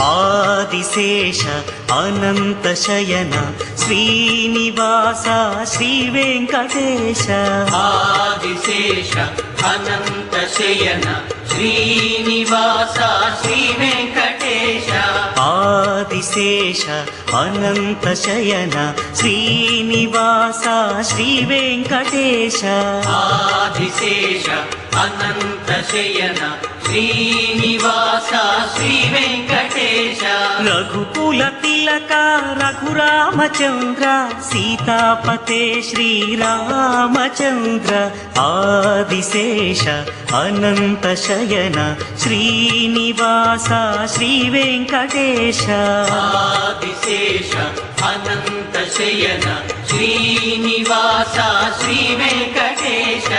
ఆదిశేష అనంత శయన శ్రీనివాస శ్రీ వెంకటేశ ఆదిశేష అనంత శయన శ్రీనివాస శ్రీ వెంకటేశ ఆదిశేష అనంత శయన శ్రీనివాస శ్రీ వెంకటేశ ఆదిశేష అనంత శయన శ్రీనివాస శ్రీ వెంకటేశ రఘుకుల తిలక రఘురామచంద్ర సీతాపతే శ్రీరామచంద్ర ఆదిశేష అనంత శయన శ్రీనివాస శ్రీ వెంకటేశ ఆదిశేష అనంత శయన శ్రీనివాస శ్రీ వెంకటేశ